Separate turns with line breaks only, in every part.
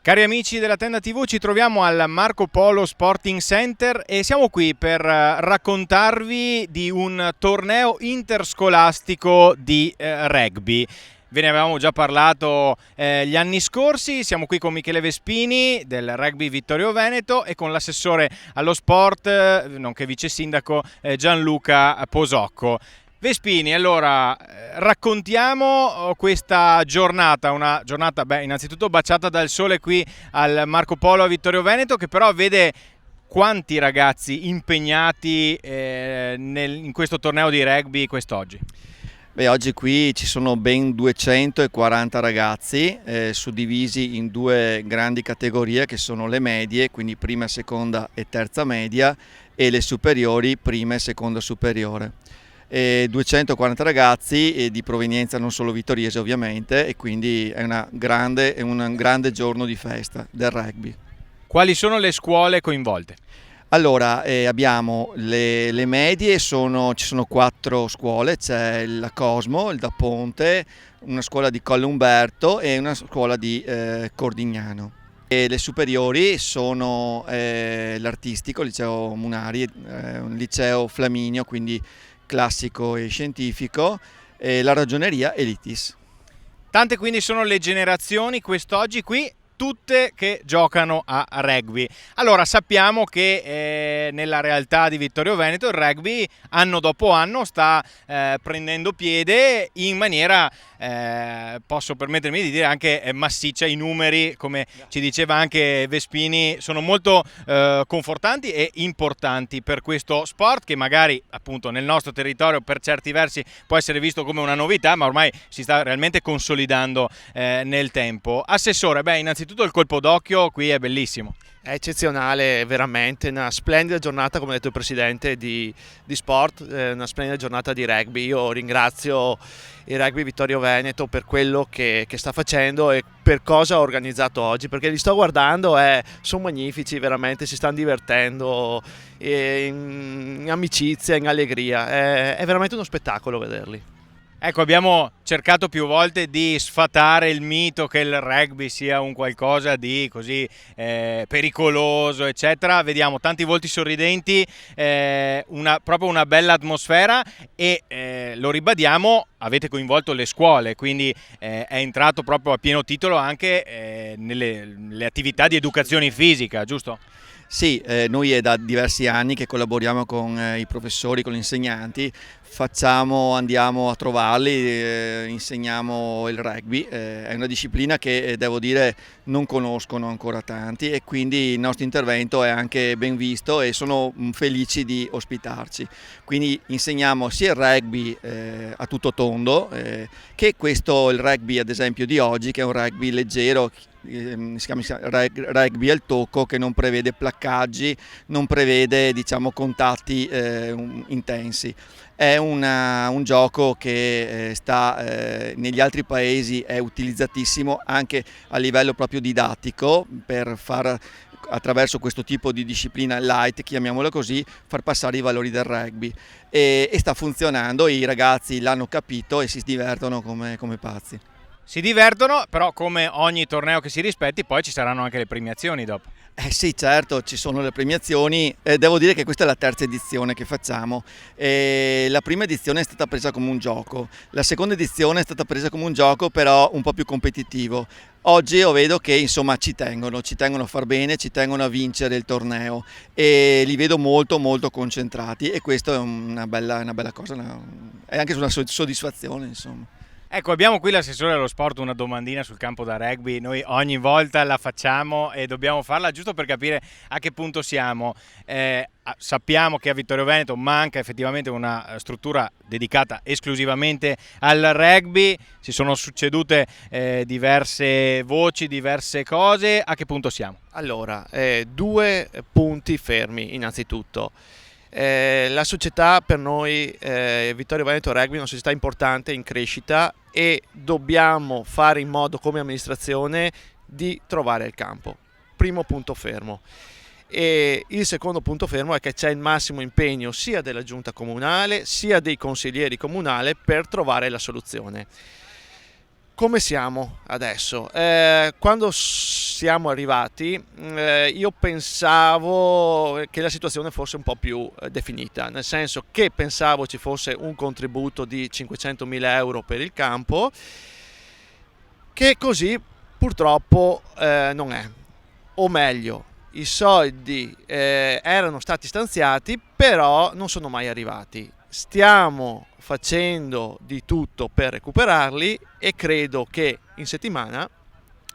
Cari amici della Tenda TV, ci troviamo al Marco Polo Sporting Center e siamo qui per raccontarvi di un torneo interscolastico di rugby. Ve ne avevamo già parlato gli anni scorsi. Siamo qui con Michele Vespini del Rugby Vittorio Veneto e con l'assessore allo sport, nonché vice sindaco, Gianluca Posocco. Vespini, allora raccontiamo questa giornata, una giornata innanzitutto baciata dal sole qui al Marco Polo a Vittorio Veneto, che però vede quanti ragazzi impegnati in questo torneo di rugby quest'oggi?
Oggi qui ci sono ben 240 ragazzi suddivisi in due grandi categorie che sono le medie, quindi prima, seconda e terza media, e le superiori, prima e seconda superiore. 240 ragazzi di provenienza non solo vittoriese ovviamente, e quindi è un grande giorno di festa del rugby.
Quali sono le scuole coinvolte?
Allora, abbiamo le medie, ci sono 4 scuole, c'è la Cosmo, il Da Ponte, una scuola di Colle Umberto e una scuola di Cordignano. E le superiori sono l'Artistico, il liceo Munari, un liceo Flaminio, quindi classico e scientifico, la Ragioneria e l'ITIS.
Tante quindi sono le generazioni quest'oggi qui, tutte che giocano a rugby. Allora sappiamo che nella realtà di Vittorio Veneto il rugby anno dopo anno sta prendendo piede in maniera, posso permettermi di dire, anche massiccia. I numeri, come ci diceva anche Vespini, sono molto confortanti e importanti per questo sport che magari appunto nel nostro territorio per certi versi può essere visto come una novità, ma ormai si sta realmente consolidando nel tempo. Assessore, innanzitutto il colpo d'occhio qui è bellissimo.
È eccezionale, è veramente una splendida giornata, come ha detto il presidente, di sport, una splendida giornata di rugby. Io ringrazio il Rugby Vittorio Veneto per quello che sta facendo e per cosa ha organizzato oggi, perché li sto guardando e sono magnifici, veramente si stanno divertendo in amicizia, in allegria, è veramente uno spettacolo vederli.
Ecco, abbiamo cercato più volte di sfatare il mito che il rugby sia un qualcosa di così pericoloso, eccetera. Vediamo tanti volti sorridenti, proprio una bella atmosfera e lo ribadiamo, avete coinvolto le scuole, quindi è entrato proprio a pieno titolo anche nelle attività di educazione fisica, giusto?
Sì, noi è da diversi anni che collaboriamo con i professori, con gli insegnanti, andiamo a trovarli, insegniamo il rugby, è una disciplina che devo dire non conoscono ancora tanti e quindi il nostro intervento è anche ben visto e sono felici di ospitarci. Quindi insegniamo sia il rugby a tutto tondo che il rugby ad esempio di oggi, che è un rugby leggero, si chiama rugby al tocco, che non prevede placcaggi, non prevede contatti intensi. È un gioco che negli altri paesi è utilizzatissimo anche a livello proprio didattico per far, attraverso questo tipo di disciplina light, chiamiamola così, far passare i valori del rugby e sta funzionando, i ragazzi l'hanno capito e si divertono come pazzi.
Si divertono, però come ogni torneo che si rispetti poi ci saranno anche le premiazioni dopo.
Sì, certo, ci sono le premiazioni, devo dire che questa è la terza edizione che facciamo. La prima edizione è stata presa come un gioco, la seconda edizione è stata presa come un gioco però un po' più competitivo. Oggi io vedo che insomma ci tengono a far bene, ci tengono a vincere il torneo e li vedo molto concentrati e questo è una bella cosa, è anche una soddisfazione insomma.
Ecco, abbiamo qui l'assessore allo sport, una domandina sul campo da rugby, noi ogni volta la facciamo e dobbiamo farla giusto per capire a che punto siamo. Sappiamo che a Vittorio Veneto manca effettivamente una struttura dedicata esclusivamente al rugby, si sono succedute diverse voci, diverse cose, a che punto siamo?
Allora, 2 punti fermi innanzitutto. La società per noi, Vittorio Veneto Rugby, è una società importante in crescita e dobbiamo fare in modo come amministrazione di trovare il campo. Primo punto fermo. E il secondo punto fermo è che c'è il massimo impegno sia della giunta comunale sia dei consiglieri comunali per trovare la soluzione. Come siamo adesso? Quando siamo arrivati io pensavo che la situazione fosse un po' più definita, nel senso che pensavo ci fosse un contributo di 500.000 euro per il campo, che così purtroppo non è. O meglio, i soldi erano stati stanziati, però non sono mai arrivati. Stiamo facendo di tutto per recuperarli e credo che in settimana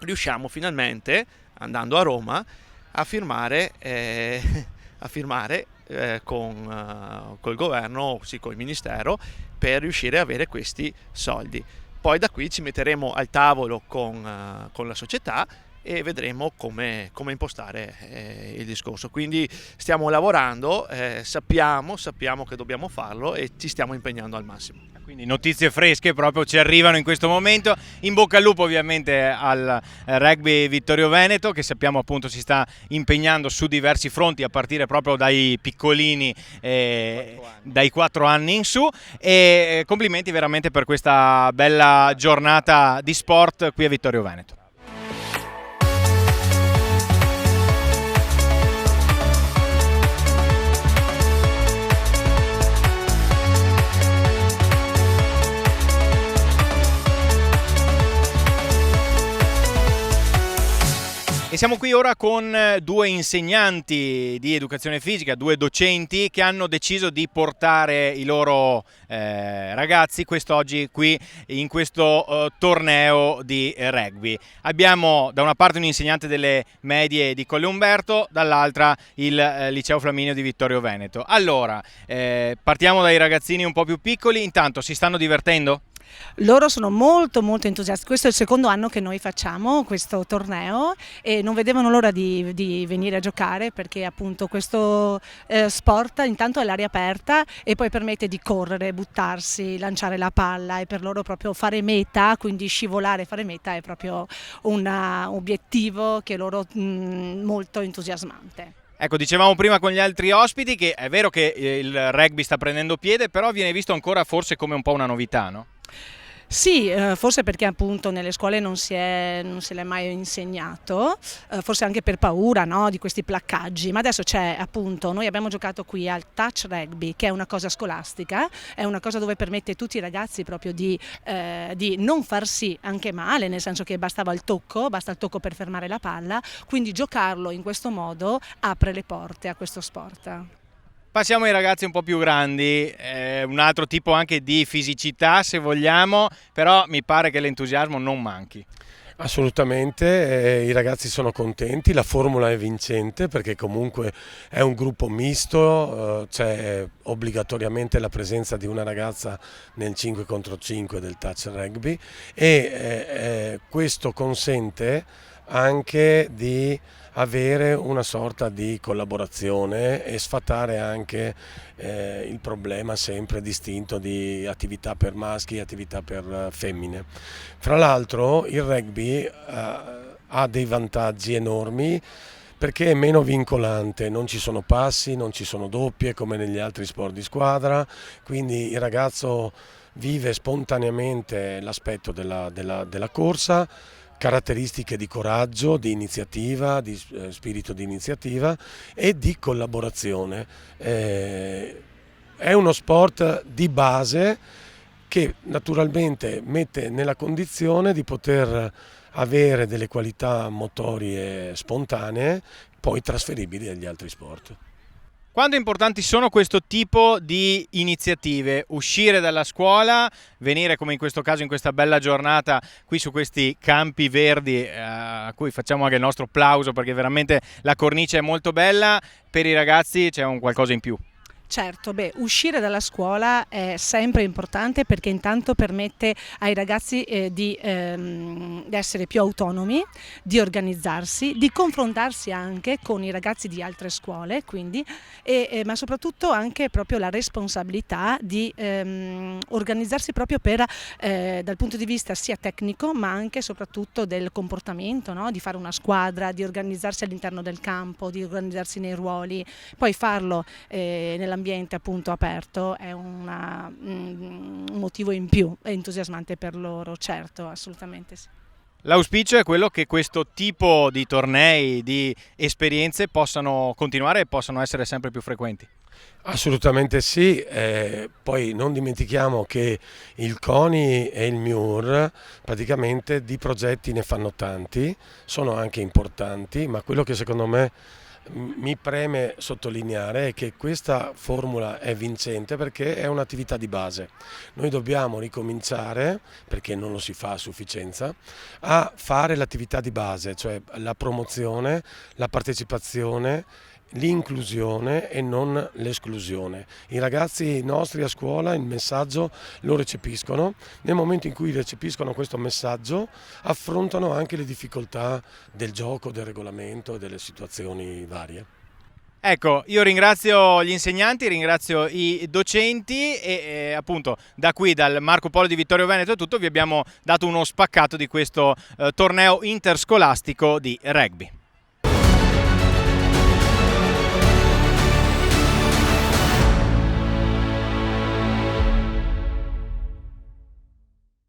riusciamo finalmente, andando a Roma, a firmare, col governo, sì, col ministero, per riuscire a avere questi soldi. Poi da qui ci metteremo al tavolo con la società e vedremo come impostare il discorso. Quindi stiamo lavorando, sappiamo che dobbiamo farlo e ci stiamo impegnando al massimo.
Quindi notizie fresche proprio ci arrivano in questo momento. In bocca al lupo ovviamente al Rugby Vittorio Veneto, che sappiamo appunto si sta impegnando su diversi fronti a partire proprio dai piccolini, dai 4 anni in su, e complimenti veramente per questa bella giornata di sport qui a Vittorio Veneto. E siamo qui ora con 2 insegnanti di educazione fisica, 2 docenti che hanno deciso di portare i loro ragazzi quest'oggi qui in questo torneo di rugby. Abbiamo da una parte un insegnante delle medie di Colle Umberto, dall'altra il Liceo Flaminio di Vittorio Veneto. Allora, partiamo dai ragazzini un po' più piccoli. Intanto, si stanno divertendo?
Loro sono molto entusiasti, questo è il secondo anno che noi facciamo questo torneo e non vedevano l'ora di venire a giocare, perché appunto questo sport intanto è all'aria aperta e poi permette di correre, buttarsi, lanciare la palla, e per loro proprio fare meta, quindi scivolare e fare meta è proprio un obiettivo che loro molto entusiasmante.
Ecco, dicevamo prima con gli altri ospiti che è vero che il rugby sta prendendo piede, però viene visto ancora forse come un po' una novità, no?
Sì, forse perché appunto nelle scuole non se l'è mai insegnato, forse anche per paura, no, di questi placcaggi, ma adesso c'è appunto, noi abbiamo giocato qui al touch rugby, che è una cosa scolastica, è una cosa dove permette a tutti i ragazzi proprio di non farsi anche male, nel senso che basta il tocco per fermare la palla, quindi giocarlo in questo modo apre le porte a questo sport.
Passiamo ai ragazzi un po' più grandi, un altro tipo anche di fisicità se vogliamo, però mi pare che l'entusiasmo non manchi.
Assolutamente, i ragazzi sono contenti, la formula è vincente perché comunque è un gruppo misto, c'è obbligatoriamente la presenza di una ragazza nel 5 contro 5 del touch rugby e questo consente anche di avere una sorta di collaborazione e sfatare anche il problema sempre distinto di attività per maschi e attività per femmine. Fra l'altro il rugby ha dei vantaggi enormi perché è meno vincolante, non ci sono passi, non ci sono doppie come negli altri sport di squadra, quindi il ragazzo vive spontaneamente l'aspetto della corsa, caratteristiche di coraggio, di iniziativa, di spirito di iniziativa e di collaborazione. È uno sport di base che naturalmente mette nella condizione di poter avere delle qualità motorie spontanee, poi trasferibili agli altri sport.
Quanto importanti sono questo tipo di iniziative? Uscire dalla scuola, venire come in questo caso in questa bella giornata qui su questi campi verdi a cui facciamo anche il nostro applauso perché veramente la cornice è molto bella, per i ragazzi c'è un qualcosa in più.
Certo, uscire dalla scuola è sempre importante perché intanto permette ai ragazzi di essere più autonomi, di organizzarsi, di confrontarsi anche con i ragazzi di altre scuole, quindi, ma soprattutto anche proprio la responsabilità di organizzarsi proprio dal punto di vista sia tecnico ma anche e soprattutto del comportamento, no? Di fare una squadra, di organizzarsi all'interno del campo, di organizzarsi nei ruoli, poi farlo nell'ambiente ambiente appunto aperto è un motivo in più, è entusiasmante per loro, certo, assolutamente sì.
L'auspicio è quello che questo tipo di tornei, di esperienze possano continuare e possano essere sempre più frequenti.
Assolutamente sì, poi non dimentichiamo che il CONI e il MIUR praticamente di progetti ne fanno tanti, sono anche importanti, ma quello che secondo me mi preme sottolineare è che questa formula è vincente perché è un'attività di base. Noi dobbiamo ricominciare, perché non lo si fa a sufficienza, a fare l'attività di base, cioè la promozione, la partecipazione, l'inclusione e non l'esclusione. I ragazzi nostri a scuola il messaggio lo recepiscono, nel momento in cui recepiscono questo messaggio affrontano anche le difficoltà del gioco, del regolamento e delle situazioni varie.
Ecco, io ringrazio gli insegnanti, ringrazio i docenti e appunto da qui, dal Marco Polo di Vittorio Veneto è tutto, vi abbiamo dato uno spaccato di questo torneo interscolastico di rugby.